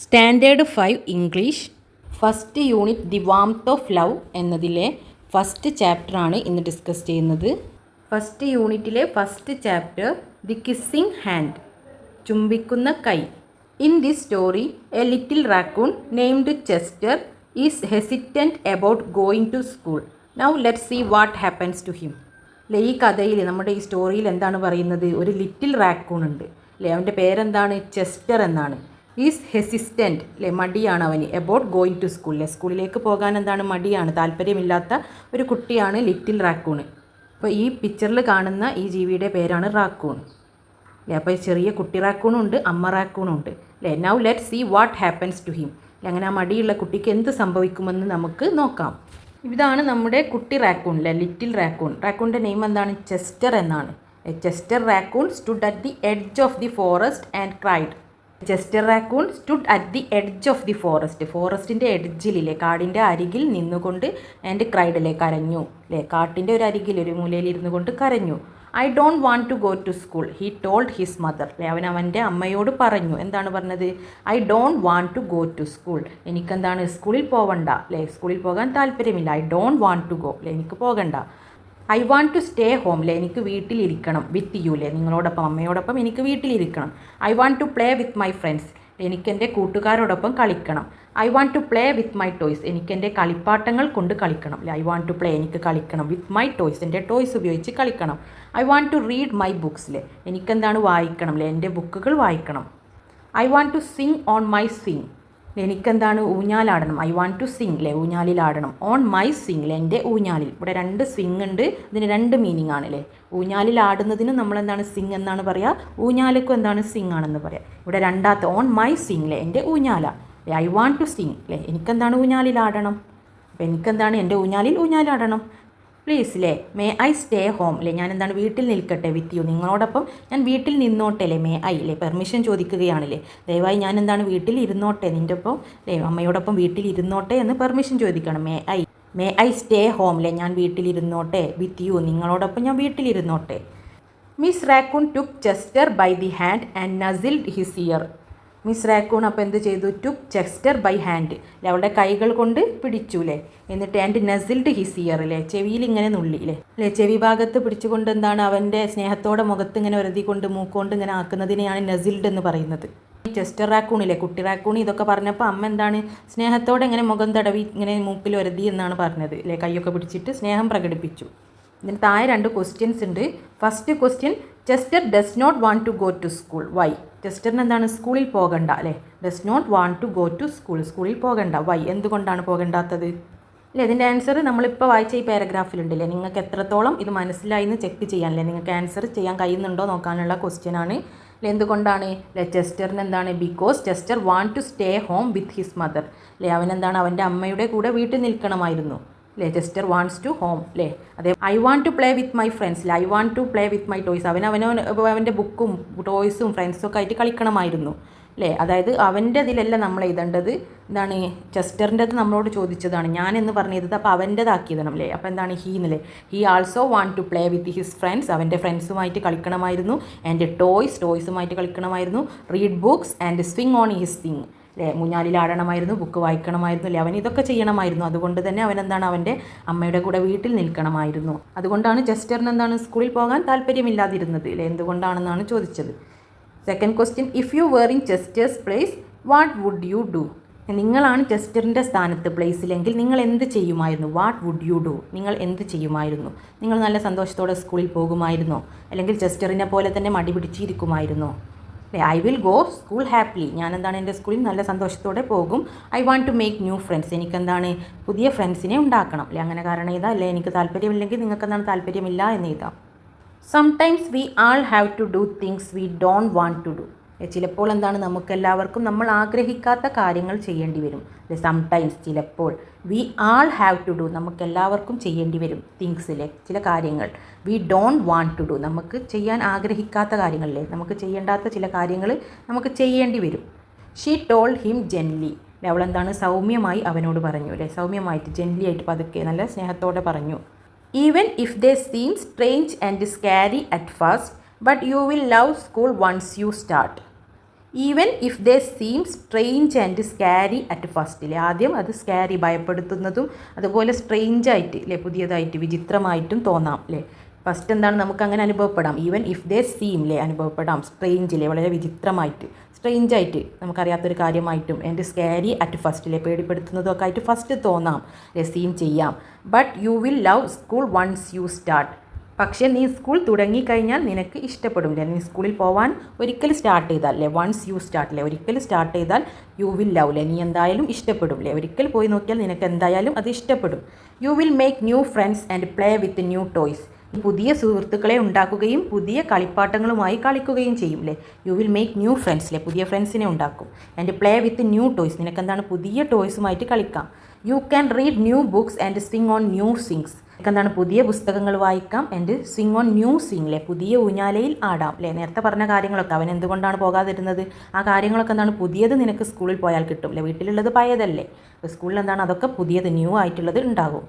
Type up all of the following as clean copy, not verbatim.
Standard 5 English first unit the warmth of love എന്നതിലെ first ചാപ്റ്ററാണ് ഇന്ന് ഡിസ്കസ് ചെയ്യുന്നത്. ഫസ്റ്റ് യൂണിറ്റിലെ first chapter the kissing hand, ചുംബിക്കുന്ന കൈ. In this story a little raccoon named Chester is hesitant about going to school. Now let's see what happens to him. അല്ലേ, ഈ കഥയിൽ നമ്മുടെ ഈ സ്റ്റോറിയിൽ എന്താണ് പറയുന്നത്? ഒരു ലിറ്റിൽ റാക്കൂൺ ഉണ്ട് അല്ലേ, അവൻ്റെ പേരെന്താണ്? ചെസ്റ്റർ എന്നാണ്. ഈസ് ഹെസിസ്റ്റൻറ്റ് അല്ലേ, മടിയാണ് അവന്. എബൌട്ട് ഗോയിങ് ടു സ്കൂൾ അല്ലേ, സ്കൂളിലേക്ക് പോകാൻ എന്താണ്? മടിയാണ്, താല്പര്യമില്ലാത്ത ഒരു കുട്ടിയാണ് ലിറ്റിൽ റാക്കൂൺ. അപ്പോൾ ഈ പിക്ചറിൽ കാണുന്ന ഈ ജീവിയുടെ പേരാണ് റാക്കൂൺ അല്ലേ. അപ്പോൾ ചെറിയ കുട്ടി റാക്കൂണും ഉണ്ട്, അമ്മ റാക്കൂണും ഉണ്ട് അല്ലേ. Now let see what happens to him. അങ്ങനെ ആ മടിയുള്ള കുട്ടിക്ക് എന്ത് സംഭവിക്കുമെന്ന് നമുക്ക് നോക്കാം. ഇതാണ് നമ്മുടെ കുട്ടി റാക്കൂൺ അല്ലേ, ലിറ്റിൽ റാക്കൂൺ. റാക്കൂണിൻ്റെ നെയിം എന്താണ്? ചെസ്റ്റർ എന്നാണ്. Chester raccoon stood at the edge of the forest and cried. Chester raccoon stood at the edge of the forest, ഫോറസ്റ്റിൻ്റെ എഡ്ജിലില്ലേ, കാടിൻ്റെ അരികിൽ നിന്നുകൊണ്ട് ആൻഡ് ക്രൈഡ് അല്ലേ, കരഞ്ഞു അല്ലേ. കാട്ടിൻ്റെ ഒരു അരികിൽ ഒരു മൂലയിൽ ഇരുന്നു കൊണ്ട് കരഞ്ഞു. I don't want to go to school he told his mother അല്ലേ, അവൻ അവൻ്റെ അമ്മയോട് പറഞ്ഞു. എന്താണ് പറഞ്ഞത്? I don't want to go to school, എനിക്കെന്താണ്? സ്കൂളിൽ പോകണ്ട അല്ലേ, സ്കൂളിൽ പോകാൻ താല്പര്യമില്ല. I don't want to go അല്ലേ, എനിക്ക് പോകണ്ട. I want to stay home അല്ലേ, എനിക്ക് വീട്ടിലിരിക്കണം. വിത്ത് യു അല്ലേ, നിങ്ങളോടൊപ്പം അമ്മയോടൊപ്പം എനിക്ക് വീട്ടിലിരിക്കണം. I want to play with my friends, എനിക്കെൻ്റെ കൂട്ടുകാരോടൊപ്പം കളിക്കണം. I want to play with my toys, എനിക്കെൻ്റെ കളിപ്പാട്ടങ്ങൾ കൊണ്ട് കളിക്കണം അല്ലേ. ഐ വാണ്ട് ടു പ്ലേ, എനിക്ക് കളിക്കണം. വിത്ത് മൈ ടോയ്സ്, എൻ്റെ ടോയ്സ് ഉപയോഗിച്ച് കളിക്കണം. I want to read my books അല്ലേ, എനിക്കെന്താണ്? വായിക്കണം അല്ലേ, എൻ്റെ ബുക്കുകൾ വായിക്കണം. I want to sing on my swing, എനിക്കെന്താണ്? ഊഞ്ഞാലാടണം. ഐ വാണ്ട് ടു സിങ് അല്ലേ, ഊഞ്ഞാലിലാടണം. ഓൺ മൈ സ്വിങ് അല്ലേ, എൻ്റെ ഊഞ്ഞാലിൽ. ഇവിടെ രണ്ട് സ്വിങ് ഉണ്ട്, ഇതിന് രണ്ട് മീനിങ് ആണ് അല്ലേ. ഊഞ്ഞാലിലാടുന്നതിന് നമ്മളെന്താണ്? സിങ് എന്നാണ് പറയുക, ഊഞ്ഞാലക്കും എന്താണ്? സിങ് ആണെന്ന് പറയാം. ഇവിടെ രണ്ടാമത്തെ ഓൺ മൈ സ്വിങ് അല്ലേ, എൻ്റെ ഊഞ്ഞാല. ഐ വാണ്ട് ടു സിങ് അല്ലേ, എനിക്കെന്താണ്? ഊഞ്ഞാലിലാടണം. അപ്പോൾ എനിക്കെന്താണ്? എൻ്റെ ഊഞ്ഞാലിൽ ഊഞ്ഞാലാടണം. പ്ലീസ് അല്ലേ, മേ ഐ സ്റ്റേ ഹോം അല്ലേ, ഞാൻ എന്താണ്? വീട്ടിൽ നിൽക്കട്ടെ. വിത്ത് യു, നിങ്ങളോടൊപ്പം ഞാൻ വീട്ടിൽ നിന്നോട്ടെ അല്ലേ. മേ ഐ അല്ലേ, പെർമിഷൻ ചോദിക്കുകയാണല്ലേ. ദയവായി ഞാൻ എന്താണ്? വീട്ടിൽ ഇരുന്നോട്ടെ, നിൻ്റെ ഒപ്പം അല്ലേ, അമ്മയോടൊപ്പം വീട്ടിൽ ഇരുന്നോട്ടെ എന്ന് പെർമിഷൻ ചോദിക്കണം. മേ ഐ സ്റ്റേ ഹോം അല്ലേ, ഞാൻ വീട്ടിലിരുന്നോട്ടെ. വിത്ത് യു, നിങ്ങളോടൊപ്പം ഞാൻ വീട്ടിലിരുന്നോട്ടെ. Miss raccoon took Chester by the hand and nuzzled his ear. Miss raccoon അപ്പോൾ എന്ത് ചെയ്തു? ടുക്ക് ചെസ്റ്റർ ബൈ ഹാൻഡ് അല്ലേ, അവളുടെ കൈകൾ കൊണ്ട് പിടിച്ചു അല്ലേ. എന്നിട്ട് ആൻഡ് നസിൽഡ് ഹിസ് ഇയർ അല്ലേ, ചെവിയിൽ ഇങ്ങനെ നുള്ളി അല്ലേ. ചെവി ഭാഗത്ത് പിടിച്ചുകൊണ്ട് എന്താണ്? അവൻ്റെ സ്നേഹത്തോടെ മുഖത്ത് ഇങ്ങനെ ഉരതിക്കൊണ്ട് മൂക്കൊണ്ട് ഇങ്ങനെ ആക്കുന്നതിനെയാണ് നസിൽഡ് എന്ന് പറയുന്നത്. ചെസ്റ്റർ റാക്കൂണില്ലേ, കുട്ടി റാക്കൂൺ ഇതൊക്കെ പറഞ്ഞപ്പോൾ അമ്മ എന്താണ്? സ്നേഹത്തോടെ ഇങ്ങനെ മുഖം തടവി ഇങ്ങനെ മൂക്കിൽ ഉരതി എന്നാണ് പറഞ്ഞത് അല്ലേ. കൈയൊക്കെ പിടിച്ചിട്ട് സ്നേഹം പ്രകടിപ്പിച്ചു. ഇതിന് താഴെ രണ്ട് ക്വസ്റ്റ്യൻസ് ഉണ്ട്. First question, Chester does not want to go to school. Why? ചെസ്റ്ററിന് എന്താണ്? സ്കൂളിൽ പോകണ്ട അല്ലേ. Does not want to go to school, സ്കൂളിൽ പോകണ്ട. വൈ? എന്തുകൊണ്ടാണ് പോകണ്ടാത്തത് അല്ലേ. ഇതിൻ്റെ ആൻസർ നമ്മളിപ്പോൾ വായിച്ച ഈ പാരഗ്രാഫിലുണ്ടല്ലേ. നിങ്ങൾക്ക് എത്രത്തോളം ഇത് മനസ്സിലായി എന്ന് ചെക്ക് ചെയ്യാനല്ലേ, നിങ്ങൾക്ക് ആൻസർ ചെയ്യാൻ കഴിയുന്നുണ്ടോ നോക്കാനുള്ള ക്വസ്റ്റ്യൻ ആണ് അല്ലേ. എന്തുകൊണ്ടാണ് അല്ലേ? ചെസ്റ്ററിന് എന്താണ്? Because Chester want to stay home with his mother അല്ലേ, അവനെന്താണ്? അവൻ്റെ അമ്മയുടെ കൂടെ വീട്ടിൽ നിൽക്കണമായിരുന്നു അല്ലേ. ചെസ്റ്റർ വാണ്ട്സ് ടു ഹോം അല്ലേ. അതേ I want to play with my friends അല്ലേ, I want to play with my toys, അവൻ്റെ ബുക്കും ടോയ്സും ഫ്രണ്ട്സും ഒക്കെ ആയിട്ട് കളിക്കണമായിരുന്നു അല്ലേ. അതായത് അവൻ്റെ ഇതിലല്ല നമ്മൾ എഴുതേണ്ടത്. എന്താണ്? ചെസ്റ്ററിൻ്റെത് നമ്മളോട് ചോദിച്ചതാണ്, ഞാൻ എന്ന് പറഞ്ഞത്. അപ്പോൾ അവൻ്റെതാക്കിയതാണ് അല്ലേ. അപ്പോൾ എന്താണ്? ഹീ എന്നല്ലേ. He also want to play with his friends, അവൻ്റെ ഫ്രണ്ട്സുമായിട്ട് കളിക്കണമായിരുന്നു. ആൻഡ് ടോയ്സുമായിട്ട് കളിക്കണമായിരുന്നു. Read books and swing on his swing അല്ലേ, ഊഞ്ഞാലിലാടണമായിരുന്നു, ബുക്ക് വായിക്കണമായിരുന്നു അല്ലേ. അവൻ ഇതൊക്കെ ചെയ്യണമായിരുന്നു. അതുകൊണ്ട് തന്നെ അവനെന്താണ്? അവൻ്റെ അമ്മയുടെ കൂടെ വീട്ടിൽ നിൽക്കണമായിരുന്നു. അതുകൊണ്ടാണ് ചെസ്റ്ററിന് എന്താണ്? സ്കൂളിൽ പോകാൻ താല്പര്യമില്ലാതിരുന്നത് അല്ലേ. എന്തുകൊണ്ടാണെന്നാണ് ചോദിച്ചത്. Second question, if you were in Chester's place what would you do. നിങ്ങളാണ് ചെസ്റ്ററിൻ്റെ സ്ഥാനത്ത്, പ്ലേസിലെങ്കിൽ നിങ്ങൾ എന്ത് ചെയ്യുമായിരുന്നു? വാട്ട് വുഡ് യു ഡു, നിങ്ങൾ എന്ത് ചെയ്യുമായിരുന്നു? നിങ്ങൾ നല്ല സന്തോഷത്തോടെ സ്കൂളിൽ പോകുമായിരുന്നോ, അല്ലെങ്കിൽ ചെസ്റ്ററിനെ പോലെ തന്നെ മടി പിടിച്ചിരിക്കുമായിരുന്നോ? I will go school happily, ഞാൻ എന്താണ്? എൻ്റെ സ്കൂളിൽ നല്ല സന്തോഷത്തോടെ പോകും. I want to make new friends, എനിക്കെന്താണ്? പുതിയ ഫ്രണ്ട്സിനെ ഉണ്ടാക്കണം അല്ലേ. അങ്ങനെ കാരണം ഇതാ അല്ലേ. എനിക്ക് താല്പര്യമില്ലെങ്കിൽ നിങ്ങൾക്ക് എന്താണ്? താല്പര്യമില്ല എന്ന് എഴുതാം. Sometimes we all have to do things we don't want to do. ചിലപ്പോൾ എന്താണ്? നമുക്കെല്ലാവർക്കും നമ്മൾ ആഗ്രഹിക്കാത്ത കാര്യങ്ങൾ ചെയ്യേണ്ടി വരും അല്ലേ. സംടൈംസ്, ചിലപ്പോൾ. We all have to do, നമുക്കെല്ലാവർക്കും ചെയ്യേണ്ടി വരും. തിങ്സിലെ ചില കാര്യങ്ങൾ. We don't want to do, നമുക്ക് ചെയ്യാൻ ആഗ്രഹിക്കാത്ത കാര്യങ്ങളില്ലേ, നമുക്ക് ചെയ്യേണ്ടാത്ത ചില കാര്യങ്ങൾ നമുക്ക് ചെയ്യേണ്ടി വരും. ഷീ ടോൾഡ് ഹിം ജെൻലി, അവളെന്താണ്? സൗമ്യമായി അവനോട് പറഞ്ഞു അല്ലേ. സൗമ്യമായിട്ട്, ജെൻലി ആയിട്ട്, പതുക്കെ നല്ല സ്നേഹത്തോടെ പറഞ്ഞു. Even if they seem strange and scary at first but you will love school once you start. Even if they seem strange and scary at ഫസ്റ്റിലെ ആദ്യം അത് സ്കാരി ഭയപ്പെടുത്തുന്നതും അതുപോലെ സ്ട്രെയിഞ്ചായിട്ട് അല്ലേ പുതിയതായിട്ട് വിചിത്രമായിട്ടും തോന്നാം അല്ലേ. ഫസ്റ്റ് എന്താണ് നമുക്ക് അങ്ങനെ അനുഭവപ്പെടാം. ഈവൻ ഇഫ് ദേ സീം അല്ലേ അനുഭവപ്പെടാം സ്ട്രെയിഞ്ചിലെ വളരെ വിചിത്രമായിട്ട് സ്ട്രെയിഞ്ചായിട്ട് നമുക്കറിയാത്തൊരു കാര്യമായിട്ടും ആൻഡ് സ്കാരി അറ്റ് ഫസ്റ്റിലെ പേടിപ്പെടുത്തുന്നതൊക്കെ ആയിട്ട് ഫസ്റ്റ് തോന്നാം അല്ലേ സീം ചെയ്യാം. But you will love school once you start. പക്ഷേ നീ സ്കൂൾ തുടങ്ങിക്കഴിഞ്ഞാൽ നിനക്ക് ഇഷ്ടപ്പെടും. നീ സ്കൂളിൽ പോകാൻ ഒരിക്കൽ സ്റ്റാർട്ട് ചെയ്താൽ അല്ലേ വൺസ് യു സ്റ്റാർട്ട് അല്ലേ ഒരിക്കൽ സ്റ്റാർട്ട് ചെയ്താൽ യു വിൽ ലവ് അല്ലേ നീ എന്തായാലും ഇഷ്ടപ്പെടും അല്ലേ ഒരിക്കൽ പോയി നോക്കിയാൽ നിനക്ക് എന്തായാലും അത് ഇഷ്ടപ്പെടും. You will make new friends and play with new toys. പുതിയ സുഹൃത്തുക്കളെ ഉണ്ടാക്കുകയും പുതിയ കളിപ്പാട്ടങ്ങളുമായി കളിക്കുകയും ചെയ്യും അല്ലേ. You will make new friends അല്ലേ പുതിയ ഫ്രണ്ട്സിനെ ഉണ്ടാക്കും. And play with new toys നിനക്ക് എന്താണ് പുതിയ ടോയ്സുമായിട്ട് കളിക്കാം. You can read new books and swing on new sings. എന്താണ് പുതിയ പുസ്തകങ്ങൾ വായിക്കാം and swing on new Singh അല്ലേ പുതിയ ഊഞ്ഞാലയിൽ ആടാം അല്ലേ. നേരത്തെ പറഞ്ഞ കാര്യങ്ങളൊക്കെ അവൻ എന്തുകൊണ്ടാണ് പോകാതിരുന്നത് ആ കാര്യങ്ങളൊക്കെ എന്താണ് പുതിയത് നിനക്ക് സ്കൂളിൽ പോയാൽ കിട്ടും അല്ലേ. വീട്ടിലുള്ളത് പഴയതല്ലേ. അപ്പോൾ സ്കൂളിൽ എന്താണ് അതൊക്കെ പുതിയത് ന്യൂ ആയിട്ടുള്ളത് ഉണ്ടാകും.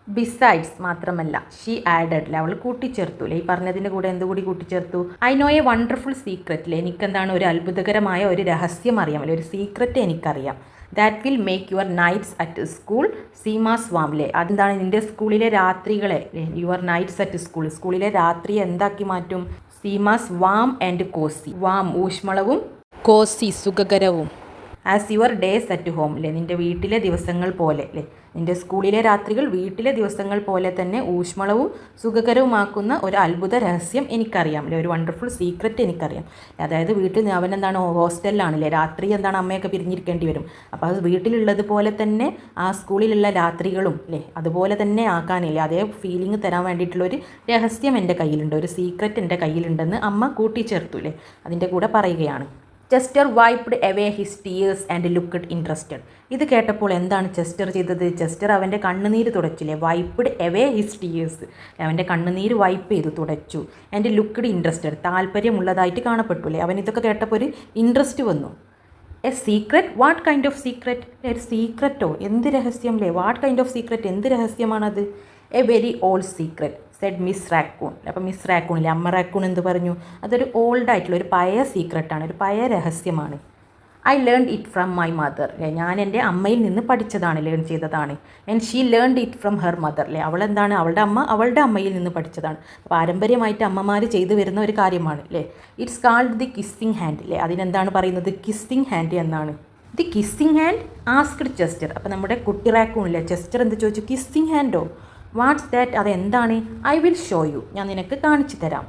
ബിസൈഡ്സ് മാത്രമല്ല ഷീ ആഡഡ് അല്ലേ അവൾ കൂട്ടിച്ചേർത്തു അല്ലേ. ഈ പറഞ്ഞതിൻ്റെ കൂടെ എന്തുകൂടി കൂട്ടിച്ചേർത്തു. I know A wonderful secret അല്ലേ എനിക്കെന്താണ് ഒരു അത്ഭുതകരമായ ഒരു രഹസ്യം അറിയാം അല്ലേ ഒരു സീക്രറ്റ് എനിക്കറിയാം. That will make your nights at school seem as warm അല്ലേ. അതെന്താണ് നിൻ്റെ സ്കൂളിലെ രാത്രികളെ യുവർ നൈറ്റ്സ് അറ്റ് സ്കൂളിലെ രാത്രിയെ എന്താക്കി മാറ്റും. Seem as warm and cozy. Warm ഊഷ്മളവും കോസി സുഖകരവും. As your days at home അല്ലേ നിൻ്റെ വീട്ടിലെ ദിവസങ്ങൾ പോലെ അല്ലേ. നിൻ്റെ സ്കൂളിലെ രാത്രികൾ വീട്ടിലെ ദിവസങ്ങൾ പോലെ തന്നെ ഊഷ്മളവും സുഖകരവുമാക്കുന്ന ഒരു അത്ഭുത രഹസ്യം എനിക്കറിയാം അല്ലേ ഒരു വണ്ടർഫുൾ സീക്രറ്റ് എനിക്കറിയാം. അതായത് വീട്ടിൽ അവൻ എന്താണ് ഹോസ്റ്റലിലാണല്ലേ രാത്രി എന്താണ് അമ്മയൊക്കെ പിരിഞ്ഞിരിക്കേണ്ടി വരും. അപ്പോൾ അത് വീട്ടിലുള്ളതുപോലെ തന്നെ ആ സ്കൂളിലുള്ള രാത്രികളും അല്ലേ അതുപോലെ തന്നെ ആക്കാനില്ലേ അതേ ഫീലിംഗ് തരാൻ വേണ്ടിയിട്ടുള്ളൊരു രഹസ്യം എൻ്റെ കയ്യിലുണ്ട് ഒരു സീക്രറ്റ് എൻ്റെ കയ്യിലുണ്ടെന്ന് അമ്മ കൂട്ടിച്ചേർത്തു അല്ലേ അതിൻ്റെ കൂടെ പറയുകയാണ്. Chester wiped away his tears and looked interested. ഇത് കേട്ടപ്പോൾ എന്താണ് ചെസ്റ്റർ ചെയ്തത്. ചെസ്റ്റർ അവൻ്റെ കണ്ണുനീര് തുടച്ചില്ലേ. വൈപ്ഡ് എവേ ഹിസ് ടീയേഴ്സ് അവൻ്റെ കണ്ണുനീര് വൈപ്പ് ചെയ്തു തുടച്ചു. ആൻഡ് ലുക്ക്ഡ് ഇൻട്രസ്റ്റഡ് താല്പര്യമുള്ളതായിട്ട് കാണപ്പെട്ടു അല്ലേ. അവൻ ഇതൊക്കെ കേട്ടപ്പോൾ ഒരു ഇൻട്രസ്റ്റ് വന്നു. A secret what kind of secret ഒരു സീക്രറ്റോ എന്ത് രഹസ്യം അല്ലേ. വാട്ട് കൈൻഡ് ഓഫ് സീക്രറ്റ് എന്ത് രഹസ്യമാണത്. A very old secret said Miss raccoon. അപ്പോൾ മിസ് റാക്കൂണില്ലേ അമ്മ റാക്കൂൺ എന്ത് പറഞ്ഞു. അതൊരു ഓൾഡ് ആയിട്ടുള്ള ഒരു പഴയ സീക്രട്ടാണ് ഒരു പഴയ രഹസ്യമാണ്. I learn it from my mother അല്ലേ ഞാൻ എൻ്റെ അമ്മയിൽ നിന്ന് പഠിച്ചതാണ് ലേൺ ചെയ്തതാണ്. And she learned it from her mother അല്ലേ അവളെന്താണ് അവളുടെ അമ്മയിൽ നിന്ന് പഠിച്ചതാണ്. പാരമ്പര്യമായിട്ട് അമ്മമാർ ചെയ്തു വരുന്ന ഒരു കാര്യമാണ് അല്ലേ. It's called the kissing hand അല്ലേ അതിനെന്താണ് പറയുന്നത് കിസ്സിങ് ഹാൻഡ് എന്നാണ്. The kissing hand asked Chester. അപ്പോൾ നമ്മുടെ കുട്ടി റാക്കൂണില്ലേ ചെസ്റ്റർ എന്ത് ചോദിച്ചു കിസ്സിങ് ഹാൻഡോ വാട്ട്സ് ദാറ്റ് അതെന്താണ്. ഐ വിൽ ഷോ യു ഞാൻ നിനക്ക് കാണിച്ചു തരാം.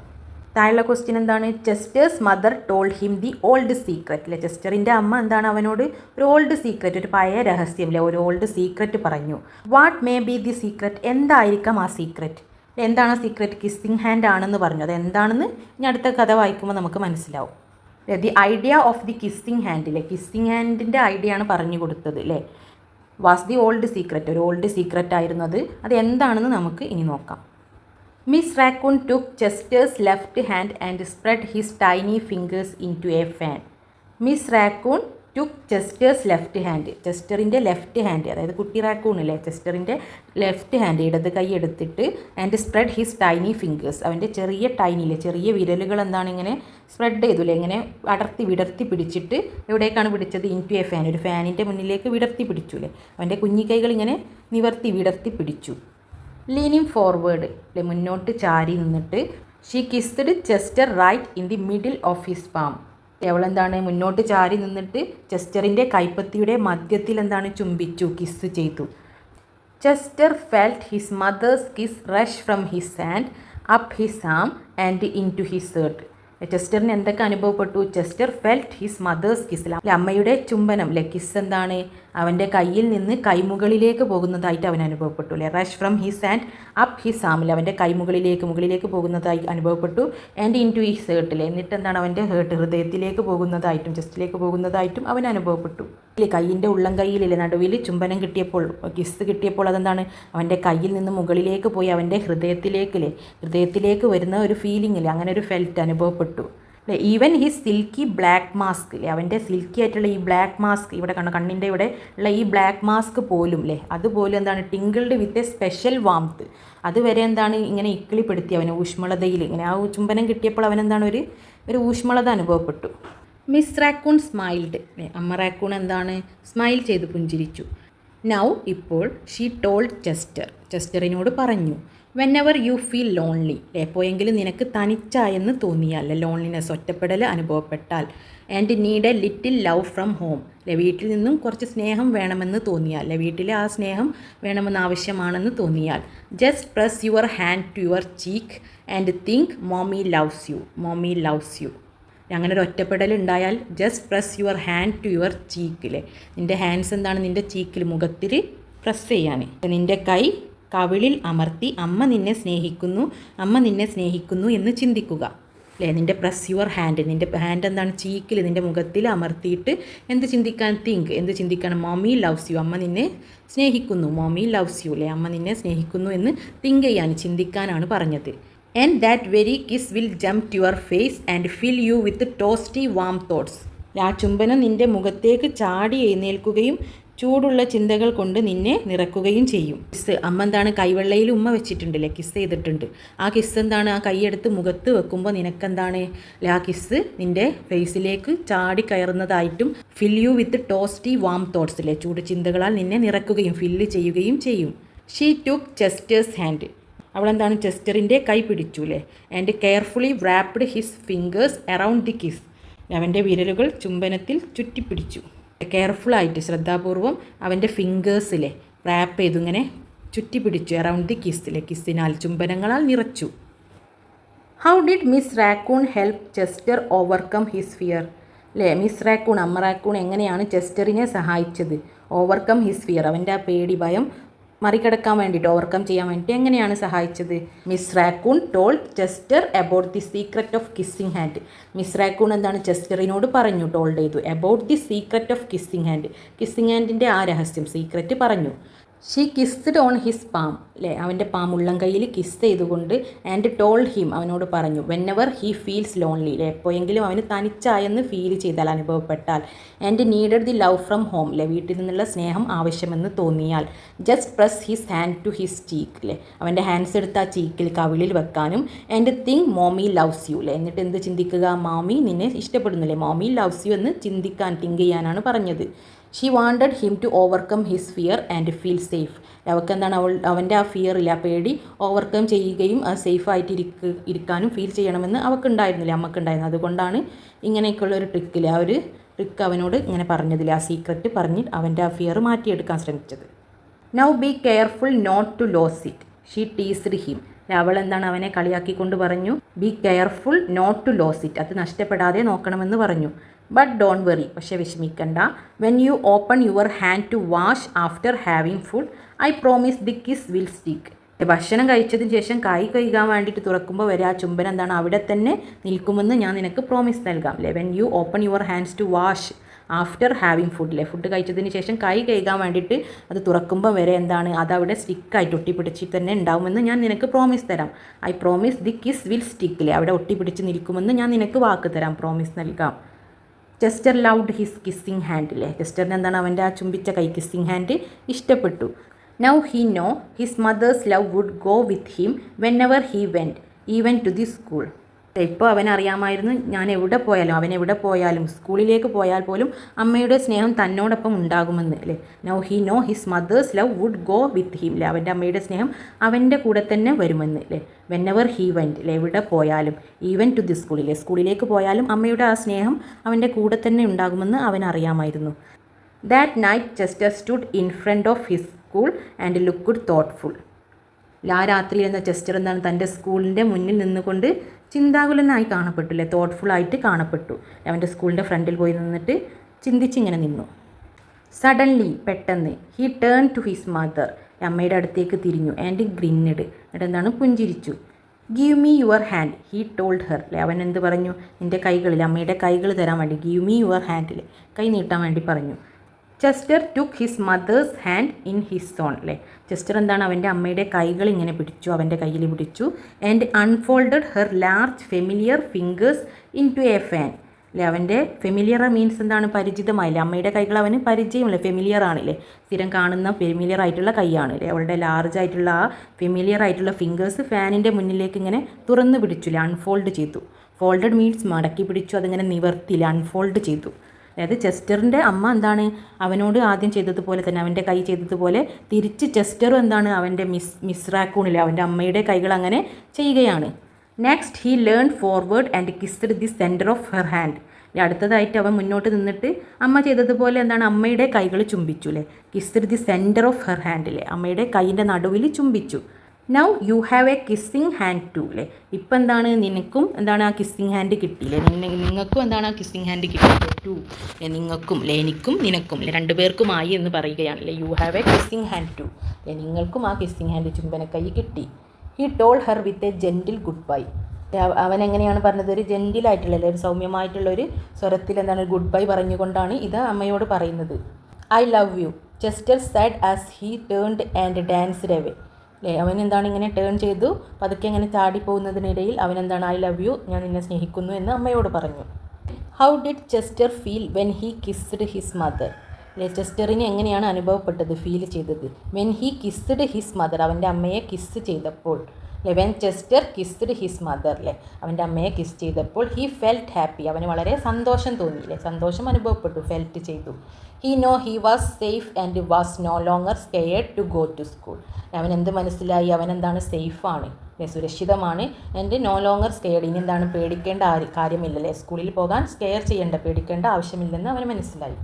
താഴെയുള്ള ക്വസ്റ്റ്യൻ എന്താണ്. Chester's mother told him the old secret അല്ലേ ചെസ്റ്ററിൻ്റെ അമ്മ എന്താണ് അവനോട് ഒരു ഓൾഡ് സീക്രറ്റ് ഒരു പഴയ രഹസ്യം അല്ലേ ഒരു ഓൾഡ് സീക്രറ്റ് പറഞ്ഞു. What may be the secret എന്തായിരിക്കാം ആ സീക്രറ്റ്. എന്താണ് ആ സീക്രറ്റ് കിസ്സിങ് ഹാൻഡ് ആണെന്ന് പറഞ്ഞു. അതെന്താണെന്ന് ഇനി അടുത്ത കഥ വായിക്കുമ്പോൾ നമുക്ക് മനസ്സിലാവും. The idea of the kissing hand അല്ലേ കിസ്സിങ് ഹാൻഡിൻ്റെ ഐഡിയ ആണ് പറഞ്ഞു കൊടുത്തത് അല്ലേ. വാസ് ദി ഓൾഡ് സീക്രറ്റ് ഒരു ഓൾഡ് സീക്രറ്റ് ആയിരുന്നു അത് എന്താണെന്ന് നമുക്ക് ഇനി നോക്കാം. Miss raccoon took Chester's left hand and spread his tiny fingers into a fan. Miss raccoon took Chester's left hand ചെസ്റ്ററിൻ്റെ ലെഫ്റ്റ് ഹാൻഡ് അതായത് കുട്ടി റാക്കൂണില്ലേ ചെസ്റ്ററിൻ്റെ ലെഫ്റ്റ് ഹാൻഡ് ഇടത് കൈ എടുത്തിട്ട് and spread his tiny fingers അവൻ്റെ ചെറിയ ടൈനിലെ ചെറിയ വിരലുകൾ എന്താണ് ഇങ്ങനെ സ്പ്രെഡ് ചെയ്തുല്ലേ ഇങ്ങനെ വിടർത്തി പിടിച്ചിട്ട് എവിടേക്കാണ് പിടിച്ചത് ഇൻ ടു എ ഫാൻ ഒരു ഫാനിൻ്റെ മുന്നിലേക്ക് വിടർത്തി പിടിച്ചുല്ലേ അവൻ്റെ കുഞ്ഞിക്കൈകൾ ഇങ്ങനെ വിടർത്തി പിടിച്ചു. ലീനിങ് ഫോർവേഡ് അല്ലെ മുന്നോട്ട് ചാരി നിന്നിട്ട് she kissed Chester right in the middle of his palm അവളെന്താണ് മുന്നോട്ട് ചാരി നിന്നിട്ട് ചെസ്റ്ററിൻ്റെ കൈപ്പത്തിയുടെ മധ്യത്തിൽ എന്താണ് ചുംബിച്ചു കിസ് ചെയ്തു. Chester felt his mother's kiss rush from his hand up his arm and into his shirt. ചെസ്റ്ററിന് എന്തൊക്കെ അനുഭവപ്പെട്ടു. Chester felt his mother's kiss അല്ലെ അമ്മയുടെ ചുംബനം അല്ലെ കിസ് എന്താണ് അവൻ്റെ കയ്യിൽ നിന്ന് കൈമുകളിലേക്ക് പോകുന്നതായിട്ട് അവൻ അനുഭവപ്പെട്ടു അല്ലെ. Rush from his hand up his ആമിൽ അവൻ്റെ കൈമുകളിലേക്ക് പോകുന്നതായി അനുഭവപ്പെട്ടു. ആൻഡ് ഇൻ ടു ഹിസ് ഹേർട്ടിൽ എന്നിട്ട് എന്താണ് അവൻ്റെ ഹൃദയത്തിലേക്ക് പോകുന്നതായിട്ടും ചെസ്റ്റിലേക്ക് പോകുന്നതായിട്ടും അവൻ അനുഭവപ്പെട്ടു. ഇല്ലേ കയ്യിൻ്റെ ഉള്ളം കൈയിലില്ലേ നടുവിൽ ചുംബനം കിട്ടിയപ്പോൾ കിസ് കിട്ടിയപ്പോൾ അതെന്താണ് അവൻ്റെ കയ്യിൽ നിന്ന് മുകളിലേക്ക് പോയി അവൻ്റെ ഹൃദയത്തിലേക്ക് വരുന്ന ഒരു ഫീലിംഗ് ഇല്ലേ അങ്ങനെ ഒരു ഫെൽറ്റ് അനുഭവപ്പെട്ടു അല്ലേ. Even his silky black mask അല്ലേ അവൻ്റെ സിൽക്കി ആയിട്ടുള്ള ഈ ബ്ലാക്ക് മാസ്ക് ഇവിടെ കണ്ണിൻ്റെ ഇവിടെ ഉള്ള ഈ ബ്ലാക്ക് മാസ്ക് പോലും അല്ലേ അതുപോലും എന്താണ് ടിങ്കിൾഡ് വിത്ത് എ സ്പെഷ്യൽ വാംത്ത് അതുവരെ എന്താണ് ഇങ്ങനെ ഇക്കിളിപ്പെടുത്തി അവന് ഊഷ്മളതയിൽ ഇങ്ങനെ ആ ചുംബനം കിട്ടിയപ്പോൾ അവനെന്താണ് ഒരു ഊഷ്മളത അനുഭവപ്പെട്ടു. Miss raccoon smiled. അമ്മ റാക്കൂൺ എന്താണ് സ്മൈൽ ചെയ്ത് പുഞ്ചിരിച്ചു. നൗ ഇപ്പോൾ ഷീ ടോൾഡ് ചെസ്റ്ററിനോട് പറഞ്ഞു. Whenever you feel lonely, എപ്പോഴെങ്കിലും നിനക്ക് തനിച്ചായെന്ന് തോന്നിയാൽ, ലോൺലിനെസ് ഒറ്റപ്പെടൽ അനുഭവപ്പെട്ടാൽ, and need a little love from home, വീട്ടിൽ നിന്നും കുറച്ച് സ്നേഹം വേണമെന്ന് തോന്നിയാൽ, വീട്ടിലെ ആ സ്നേഹം വേണമെന്ന് ആവശ്യമാണെന്ന് തോന്നിയാൽ, just press your hand to your cheek and think mommy loves you. അങ്ങനെ ഒരു ഒറ്റപ്പെടൽ ഉണ്ടായാൽ just press your hand to your ചീക്കിലെ, നിൻ്റെ ഹാൻഡ്സ് എന്താണ് നിൻ്റെ ചീക്കിൽ മുഖത്തിൽ പ്രസ് ചെയ്യാൻ, നിൻ്റെ കൈ കവിളിൽ അമർത്തി അമ്മ നിന്നെ സ്നേഹിക്കുന്നു എന്ന് ചിന്തിക്കുക. നിൻ്റെ പ്രസ് യുവർ ഹാൻഡ്, നിൻ്റെ ഹാൻഡ് എന്താണ് ചീക്കിൽ നിൻ്റെ മുഖത്തിൽ അമർത്തിയിട്ട് എന്ത് ചിന്തിക്കണം, മോമി ലവ്സ് യു, അമ്മ നിന്നെ സ്നേഹിക്കുന്നു, മോമി ലവ്സ് യു അമ്മ നിന്നെ സ്നേഹിക്കുന്നു എന്ന് തിങ്ക് ചെയ്യാൻ ചിന്തിക്കാനാണ് പറഞ്ഞത്. And that very kiss will jump to your face and fill you with toasty warm thoughts, ആ ചുംബനം നിൻ്റെ മുഖത്തേക്ക് ചാടി എഴുന്നേൽക്കുകയും ചൂടുള്ള ചിന്തകൾ കൊണ്ട് നിന്നെ നിറക്കുകയും ചെയ്യും. കിസ്, അമ്മ എന്താണ് കൈവെള്ളയിൽ ഉമ്മ വെച്ചിട്ടുണ്ടല്ലേ, കിസ് ചെയ്തിട്ടുണ്ട്. ആ കിസ് എന്താണ് ആ കൈയെടുത്ത് മുഖത്ത് വെക്കുമ്പോൾ നിനക്കെന്താണ് ആ കിസ് നിൻ്റെ ഫേസിലേക്ക് ചാടി കയറുന്നതായിട്ടും, fill you with toasty warm thoughts ചൂട് ചിന്തകളാൽ നിന്നെ നിറക്കുകയും ഫില്ല് ചെയ്യുകയും ചെയ്യും. ഷീ ടുക്ക് ചെസ്റ്റേഴ്സ് ഹാൻഡ്, അവളെന്താണ് ചെസ്റ്ററിൻ്റെ കൈ പിടിച്ചു and carefully wrapped his fingers around the kiss, അവൻ്റെ വിരലുകൾ ചുംബനത്തിൽ ചുറ്റിപ്പിടിച്ചു. കെയർഫുള്ളായിട്ട് ശ്രദ്ധാപൂർവം അവൻ്റെ ഫിംഗേഴ്സിലെ റാപ്പ് ചെയ്തു ഇങ്ങനെ ചുറ്റിപ്പിടിച്ചു. അറൗണ്ട് ദി കിസ്സിനാൽ ചുംബനങ്ങളാൽ നിറച്ചു. How did miss raccoon help Chester overcome his fear, miss raccoon അമ്മ റാക്കൂൺ എങ്ങനെയാണ് ചെസ്റ്ററിനെ സഹായിച്ചത്? ഓവർകം ഹിസ് ഫിയർ, അവൻ്റെ ആ പേടി ഭയം മറികടക്കാൻ വേണ്ടിയിട്ട്, ഓവർകം ചെയ്യാൻ വേണ്ടിയിട്ട് എങ്ങനെയാണ് സഹായിച്ചത്? Miss raccoon told Chester about the secret of kissing hand, Miss raccoon എന്താണ് ചെസ്റ്ററിനോട് പറഞ്ഞു, ടോൾഡ് ചെയ്തു. About the secret of kissing ഹാൻഡിൻ്റെ ആ രഹസ്യം സീക്രറ്റ് പറഞ്ഞു. She kissed on his palm, അവൻ്റെ പാം ഉള്ളം കയ്യിൽ കിസ് ചെയ്തുകൊണ്ട്, ആൻഡ് ടോൾഡ് ഹിം, അവനോട് പറഞ്ഞു, whenever he feels lonely, എപ്പോഴെങ്കിലും അവന് തനിച്ചായെന്ന് ഫീൽ ചെയ്താൽ അനുഭവപ്പെട്ടാൽ, and needed the love from home, വീട്ടിൽ നിന്നുള്ള സ്നേഹം ആവശ്യമെന്ന് തോന്നിയാൽ, just press his hand to his cheek, അവൻ്റെ ഹാൻഡ്സ് എടുത്ത് ആ ചീക്കിൽ കവിളിൽ വെക്കാനും, and think mommy loves you, എന്നിട്ട് എന്ത് ചിന്തിക്കുക, മോമി നിന്നെ ഇഷ്ടപ്പെടുന്നില്ലേ, മോമി ലവ്സ് യു എന്ന് ചിന്തിക്കാൻ തിങ്ക് ചെയ്യാനാണ് പറഞ്ഞത്. She wanted him to overcome his fear and feel safe, അവൾക്ക് എന്താണ് അവൻ്റെ ആ ഫിയറില്ല പേടി ഓവർകം ചെയ്യുകയും സേഫായിട്ട് ഇരിക്കാനും ഫീൽ ചെയ്യണമെന്ന് അവൾക്കുണ്ടായിരുന്നില്ല, അമ്മക്കുണ്ടായിരുന്നു. അതുകൊണ്ടാണ് ഇങ്ങനെയൊക്കെയുള്ളൊരു ട്രിക്കിൽ ആ ഒരു ട്രിക്ക് അവനോട് ഇങ്ങനെ പറഞ്ഞതില്ല, ആ സീക്രറ്റ് പറഞ്ഞ് അവൻ്റെ ആ ഫിയർ മാറ്റിയെടുക്കാൻ ശ്രമിച്ചത്. Now be careful not to lose it, she teased him, അവൾ എന്താണ് അവനെ കളിയാക്കിക്കൊണ്ട് പറഞ്ഞു, be careful not to lose it, അത് നഷ്ടപ്പെടാതെ നോക്കണമെന്ന് പറഞ്ഞു. ബട്ട് ഡോണ്ട് വെറി, പക്ഷേ വിഷമിക്കണ്ട, when you open your hand to wash after having food I promise the kiss will stick, ഭക്ഷണം കഴിച്ചതിന് ശേഷം കൈ കഴുകാൻ വേണ്ടിയിട്ട് തുറക്കുമ്പോൾ വരെ ആ ചുംബനം എന്താണ് അവിടെ തന്നെ നിൽക്കുമെന്ന് ഞാൻ നിനക്ക് പ്രോമിസ് നൽകാം. When you open your hands to wash after having food, food കഴിച്ചതിന് ശേഷം കൈ കഴുകാൻ വേണ്ടിയിട്ട് അത് തുറക്കുമ്പോൾ വരെ എന്താണ് അതവിടെ സ്റ്റിക്കായിട്ട് ഒട്ടിപ്പിടിച്ചിട്ട് തന്നെ ഉണ്ടാവുമെന്ന് ഞാൻ നിനക്ക് പ്രോമിസ് തരാം. I promise the kiss will stick, അവിടെ ഒട്ടിപ്പിടിച്ച് നിൽക്കുമെന്ന് ഞാൻ നിനക്ക് വാക്ക് തരാം, പ്രോമിസ് നൽകാം. Chester loved his kissing hand, ചെസ്റ്ററിന് എന്താണ് അവൻ്റെ ആ ചുംബിച്ച കൈ കിസ്സിങ് ഹാൻഡ് ഇഷ്ടപ്പെട്ടു. Now he know his mother's love would go with him whenever he went even to the school, ഇപ്പോൾ അവനറിയാമായിരുന്നു ഞാൻ എവിടെ പോയാലും സ്കൂളിലേക്ക് പോയാൽ പോലും അമ്മയുടെ സ്നേഹം തന്നോടൊപ്പം ഉണ്ടാകുമെന്ന് now he know his mother's love would go with him, അവൻ്റെ അമ്മയുടെ സ്നേഹം അവൻ്റെ കൂടെ തന്നെ വരുമെന്ന് വെൻ എവർ ഹി വെൻറ്റ്, എവിടെ പോയാലും, ഈവൻ ടു ദി സ്കൂളിലേക്ക് പോയാലും അമ്മയുടെ ആ സ്നേഹം അവൻ്റെ കൂടെ തന്നെ ഉണ്ടാകുമെന്ന് അവനറിയാമായിരുന്നു. That night Chester stood in front of his school and looked thoughtful, ആ രാത്രിയിൽ എന്ന ചെസ്റ്റർ എന്താണ് തൻ്റെ സ്കൂളിൻ്റെ മുന്നിൽ നിന്നുകൊണ്ട് ചിന്താകുലനായി കാണപ്പെട്ടു, തോട്ട്ഫുള്ളായിട്ട് കാണപ്പെട്ടു. അവൻ്റെ സ്കൂളിൻ്റെ ഫ്രണ്ടിൽ പോയി നിന്നിട്ട് ചിന്തിച്ചിങ്ങനെ നിന്നു. സഡൻലി, പെട്ടെന്ന്, he turn to his mother, അമ്മയുടെ അടുത്തേക്ക് തിരിഞ്ഞു, ആൻഡ് ഗ്രിന്നഡ്, എന്നിട്ട് എന്താണ് പുഞ്ചിരിച്ചു. Give me your hand he told her, അവൻ എന്ത് പറഞ്ഞു, നിൻ്റെ കൈകളിൽ, അമ്മയുടെ കൈകൾ തരാൻ വേണ്ടി, ഗീവ് മീ യുവർ ഹാൻഡിൽ, കൈ നീട്ടാൻ വേണ്ടി പറഞ്ഞു. Chester took his mother's hand in his own, Chester എന്താണ് അവൻ്റെ അമ്മയുടെ കൈകൾ ഇങ്ങനെ പിടിച്ചു, അവൻ്റെ കയ്യിൽ പിടിച്ചു. And unfolded her large familiar fingers into a fan, അവൻ്റെ ഫെമിലിയർ മീൻസ് എന്താണ് പരിചിതമായില്ലേ, അമ്മയുടെ കൈകൾ അവന് പരിചയമില്ല, ഫെമിലിയർ ആണല്ലേ, സ്ഥിരം കാണുന്ന ഫെമിലിയർ ആയിട്ടുള്ള കൈയാണ് അവളുടെ ലാർജ് ആയിട്ടുള്ള ആ ഫെമിലിയർ ആയിട്ടുള്ള ഫിംഗേഴ്സ് ഫാനിൻ്റെ മുന്നിലേക്ക് ഇങ്ങനെ തുറന്നു പിടിച്ചു, അൺഫോൾഡ് ചെയ്തു. ഫോൾഡഡ് മീൻസ് മടക്കി പിടിച്ചു, അതിങ്ങനെ നിവർത്തിയില്ല, അൺഫോൾഡ് ചെയ്തു. അതായത് ചെസ്റ്ററിൻ്റെ അമ്മ എന്താണ് അവനോട് ആദ്യം ചെയ്തതുപോലെ തന്നെ അവൻ്റെ കൈ ചെയ്തതുപോലെ തിരിച്ച് ചെസ്റ്ററും എന്താണ് അവൻ്റെ മിസ് റാക്കൂണിലെ അവൻ്റെ അമ്മയുടെ കൈകൾ അങ്ങനെ ചെയ്യുകയാണ്. Next he learn forward and kissed the center of her hand. അടുത്തതായിട്ട് അവൻ മുന്നോട്ട് നിന്നിട്ട് അമ്മ ചെയ്തതുപോലെ എന്താണ് അമ്മയുടെ കൈകൾ ചുംബിച്ചു അല്ലേ. Kissed the center of her ഹാൻഡിലെ അമ്മയുടെ കൈയിൻ്റെ നടുവിൽ ചുംബിച്ചു. Now you have a kissing hand too അല്ലേ. ഇപ്പം എന്താണ് നിനക്കും എന്താണ് ആ കിസ്സിങ് ഹാൻഡ് കിട്ടിയില്ലേ, നിങ്ങൾക്കും എന്താണ് ആ കിസ്സിങ് ഹാൻഡ് കിട്ടിയത് ടു നിങ്ങൾക്കും അല്ലേ, എനിക്കും നിനക്കും അല്ലേ, രണ്ടുപേർക്കുമായി എന്ന് പറയുകയാണ് അല്ലേ. You have a kissing hand too അല്ലേ, നിങ്ങൾക്കും ആ കിസ്സിങ് ഹാൻഡ് ചുംബനക്കൈ കിട്ടി. He told her with a gentle goodbye. അവൻ എങ്ങനെയാണ് പറഞ്ഞത്, ഒരു ജെൻറ്റിലായിട്ടുള്ള ഒരു സൗമ്യമായിട്ടുള്ളൊരു സ്വരത്തിൽ എന്താണ് ഗുഡ് ബൈ പറഞ്ഞുകൊണ്ടാണ് ഇത് അമ്മയോട് പറയുന്നത്. I love you Chester sad as he turned and danced away അല്ലേ. അവൻ എന്താണ് ഇങ്ങനെ ടേൺ ചെയ്തു പതുക്കെ ഇങ്ങനെ ചാടിപ്പോകുന്നതിനിടയിൽ അവൻ എന്താണ് ഐ ലവ് യു ഞാൻ നിന്നെ സ്നേഹിക്കുന്നു എന്ന് അമ്മയോട് പറഞ്ഞു. How did Chester feel when he kissed his mother അല്ലേ. ചെസ്റ്ററിന് എങ്ങനെയാണ് അനുഭവപ്പെട്ടത്, ഫീൽ ചെയ്തത്. When he kissed his mother അവൻ്റെ അമ്മയെ കിസ് ചെയ്തപ്പോൾ അല്ലേ. When Chester kissed his mother അല്ലേ, അവൻ്റെ അമ്മയെ കിസ് ചെയ്തപ്പോൾ ഹി ഫെൽറ്റ് ഹാപ്പി അവന് വളരെ സന്തോഷം തോന്നി അല്ലേ, സന്തോഷം അനുഭവപ്പെട്ടു, ഫെൽറ്റ് ചെയ്തു. He know he was safe and was no longer scared to go to school. അവൻ എന്ത് മനസ്സിലായി, അവൻ എന്താണ് സേഫാണ് അല്ലേ, സുരക്ഷിതമാണ്. ആൻഡ് നോ ലോങ്ങർ സ്കെയർഡ് ഇനി എന്താണ് പേടിക്കേണ്ട കാര്യമില്ലല്ലേ, സ്കൂളിൽ പോകാൻ സ്കെയർ ചെയ്യേണ്ട പേടിക്കേണ്ട ആവശ്യമില്ലെന്ന് അവന് മനസ്സിലായി.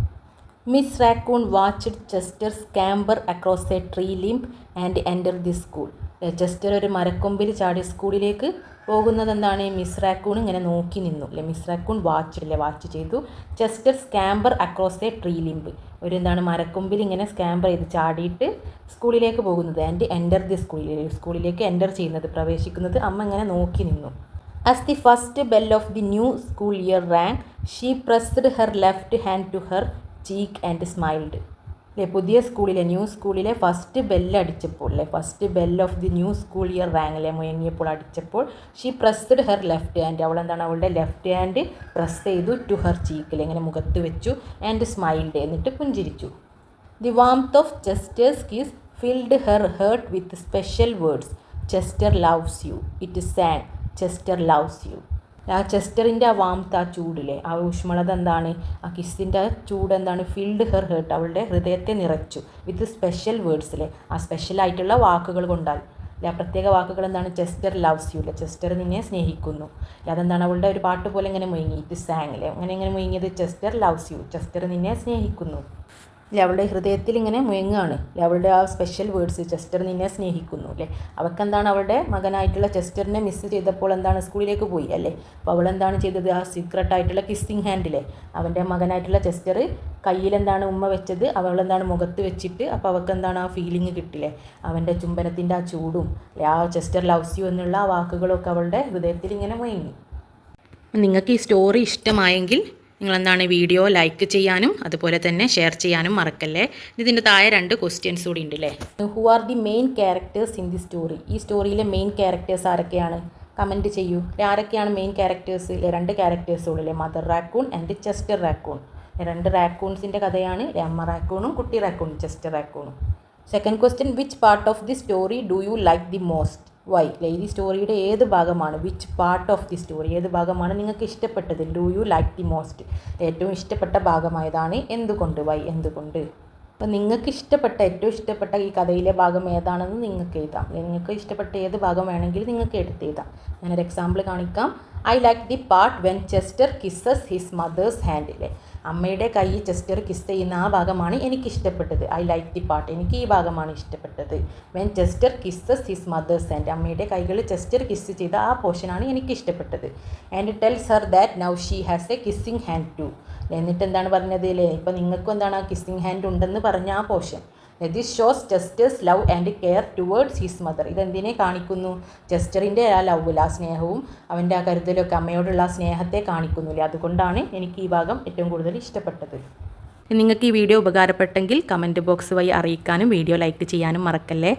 Miss raccoon watched Chester scamper across a tree limb and enter the school. Chester ഒരു മരക്കൊമ്പിൽ ചാടി സ്കൂളിലേക്ക് പോകുന്നത് എന്താണ് മിസ് റാക്കൂൺ ഇങ്ങനെ നോക്കി നിന്നു അല്ലേ. മിസ് റാക്കൂൺ വാച്ച് ചെയ്തു. Chester scamper across a tree limb ഒരു എന്താണ് മരക്കൊമ്പിൽ ഇങ്ങനെ സ്കാമ്പർ ചെയ്ത് ചാടിയിട്ട് സ്കൂളിലേക്ക് പോകുന്നത്. ആൻഡ് എൻ്റർ ദി സ്കൂളിലേക്ക് എൻ്റർ ചെയ്യുന്നത് പ്രവേശിക്കുന്നത് അമ്മ ഇങ്ങനെ നോക്കി നിന്നു. As the first bell of the new school year rang she pressed her left hand to her cheek and smiled അല്ലേ. പുതിയ സ്കൂളിലെ ന്യൂ സ്കൂളിലെ ഫസ്റ്റ് ബെല്ലടിച്ചപ്പോൾ അല്ലേ, first bell of the new school year rang അല്ലേ മുഴങ്ങിയപ്പോൾ അടിച്ചപ്പോൾ she pressed her left hand അവൾ എന്താണ് അവളുടെ ലെഫ്റ്റ് ഹാൻഡ് പ്രസ് ചെയ്തു ടു ഹെർ ചീക്കിൽ ഇങ്ങനെ മുഖത്ത് വെച്ചു ആൻഡ് സ്മൈൽഡ് എന്നിട്ട് പുഞ്ചിരിച്ചു. The warmth of Chester's kiss filled her heart with special words. Chester loves you it sang Chester loves you. ആ ചെസ്റ്ററിൻ്റെ ആ വാംത്ത് ആ ചൂടിലെ ആ ഊഷ്മളത എന്താണ് ആ കിസ്സിൻ്റെ ആ ചൂട് എന്താണ് ഫിൽഡ് ഹെർ ഹേർട്ട് അവളുടെ ഹൃദയത്തെ നിറച്ചു വിത്ത് സ്പെഷ്യൽ വേർഡ്സിലെ ആ സ്പെഷ്യലായിട്ടുള്ള വാക്കുകൾ കൊണ്ടാൽ ആ പ്രത്യേക വാക്കുകൾ എന്താണ് ചെസ്റ്റർ ലവ്സ് യു അല്ലേ, ചെസ്റ്റർ നിന്നെ സ്നേഹിക്കുന്നു. അതെന്താണ് അവളുടെ ഒരു പാട്ട് പോലെ ഇങ്ങനെ മുഴങ്ങി ഇറ്റ് സാങ് അല്ലേ, അങ്ങനെ മുഴങ്ങിയത് ചെസ്റ്റർ ലവ്സ് യു ചെസ്റ്റർ നിന്നെ സ്നേഹിക്കുന്നു അല്ലേ. അവളുടെ ഹൃദയത്തിൽ ഇങ്ങനെ മുഴങ്ങുകയാണ് അല്ലേ അവളുടെ ആ സ്പെഷ്യൽ വേർഡ്സ് ചെസ്റ്റർ നിന്നെ സ്നേഹിക്കുന്നു അല്ലേ. അവൾക്കെന്താണ് അവളുടെ മകനായിട്ടുള്ള ചെസ്റ്ററിനെ മിസ് ചെയ്തപ്പോൾ എന്താണ് സ്കൂളിലേക്ക് പോയി അല്ലേ. അപ്പോൾ അവളെന്താണ് ചെയ്തത് ആ സീക്രട്ടായിട്ടുള്ള കിസ്സിങ് ഹാൻഡിലെ അവൻ്റെ മകനായിട്ടുള്ള ചെസ്റ്റർ കയ്യിലെന്താണ് ഉമ്മ വെച്ചത് അവളെന്താണ് മുഖത്ത് വെച്ചിട്ട് അപ്പോൾ അവൾക്ക് എന്താണ് ആ ഫീലിംഗ് കിട്ടില്ലേ അവൻ്റെ ചുംബനത്തിൻ്റെ ആ ചൂടും അല്ലേ ആ ചെസ്റ്റർ ലവ്സ് യു എന്നുള്ള ആ വാക്കുകളൊക്കെ അവളുടെ ഹൃദയത്തിൽ ഇങ്ങനെ മുഴങ്ങി. നിങ്ങൾക്ക് ഈ സ്റ്റോറി ഇഷ്ടമായെങ്കിൽ നിങ്ങളെന്താണ് വീഡിയോ ലൈക്ക് ചെയ്യാനും അതുപോലെ തന്നെ ഷെയർ ചെയ്യാനും മറക്കല്ലേ. ഇതിൻ്റെ താഴെ 2 ക്വസ്റ്റ്യൻസ് കൂടി ഉണ്ട് അല്ലേ. Who are the main characters in the story. ഈ സ്റ്റോറിയിലെ മെയിൻ ക്യാരക്ടേഴ്സ് ആരൊക്കെയാണ് കമൻറ്റ് ചെയ്യൂ. ആരൊക്കെയാണ് മെയിൻ ക്യാരക്ടേഴ്സ് 2 ക്യാരക്ടേഴ്സ് ഉള്ളൂ mother raccoon and Chester raccoon. 2 റാക്കൂൺസിൻ്റെ കഥയാണ് അമ്മ റാക്കൂണും കുട്ടി റാക്കൂണും ചെസ്റ്റർ റാക്കൂണും. Second question which part of the story do you like the most why അല്ലേ. ഈ സ്റ്റോറിയുടെ ഏത് ഭാഗമാണ് which part of the story ഏത് ഭാഗമാണ് നിങ്ങൾക്ക് ഇഷ്ടപ്പെട്ടത് do you like the most ഏറ്റവും ഇഷ്ടപ്പെട്ട ഭാഗമായതാണ് എന്തുകൊണ്ട് വൈ എന്തുകൊണ്ട്. അപ്പോൾ നിങ്ങൾക്ക് ഇഷ്ടപ്പെട്ട ഏറ്റവും ഇഷ്ടപ്പെട്ട ഈ കഥയിലെ ഭാഗം ഏതാണെന്ന് നിങ്ങൾക്ക് എഴുതാം അല്ലെങ്കിൽ നിങ്ങൾക്ക് ഇഷ്ടപ്പെട്ട ഏത് ഭാഗം വേണമെങ്കിൽ നിങ്ങൾക്ക് എടുത്ത് എഴുതാം. ഞാനൊരു എക്സാമ്പിൾ കാണിക്കാം. I like the part when Chester kisses his mother's hand അല്ലേ അമ്മയുടെ കൈ ചെസ്റ്റർ കിസ് ചെയ്യുന്ന ആ ഭാഗമാണ് എനിക്കിഷ്ടപ്പെട്ടത്. ഐ ലൈക്ക് ദി പാർട്ട് എനിക്ക് ഈ ഭാഗമാണ് ഇഷ്ടപ്പെട്ടത്. When Chester kisses his mother's hand അമ്മയുടെ കൈകൾ ചെസ്റ്റർ കിസ് ചെയ്ത ആ പോർഷനാണ് എനിക്കിഷ്ടപ്പെട്ടത്. And tells her that now she has a kissing hand too എന്നിട്ട് എന്താണ് പറഞ്ഞത് അല്ലേ ഇപ്പോൾ നിങ്ങൾക്കും എന്താണ് ആ കിസ്സിങ് ഹാൻഡ് ഉണ്ടെന്ന് പറഞ്ഞ ആ പോർഷൻ. This shows Chester's love and care towards his mother. ഇതെന്തിനെ കാണിക്കുന്നു ചെസ്റ്ററിൻ്റെ ആ ലവ് ആ സ്നേഹവും അവൻ്റെ ആ കരുതലൊക്കെ അമ്മയോടുള്ള ആ സ്നേഹത്തെ കാണിക്കുന്നില്ലേ. അതുകൊണ്ടാണ് എനിക്ക് ഈ ഭാഗം ഏറ്റവും കൂടുതൽ ഇഷ്ടപ്പെട്ടത്. നിങ്ങൾക്ക് ഈ വീഡിയോ ഉപകാരപ്പെട്ടെങ്കിൽ കമൻറ്റ് ബോക്സ് വഴി അറിയിക്കാനും വീഡിയോ ലൈക്ക് ചെയ്യാനും മറക്കല്ലേ.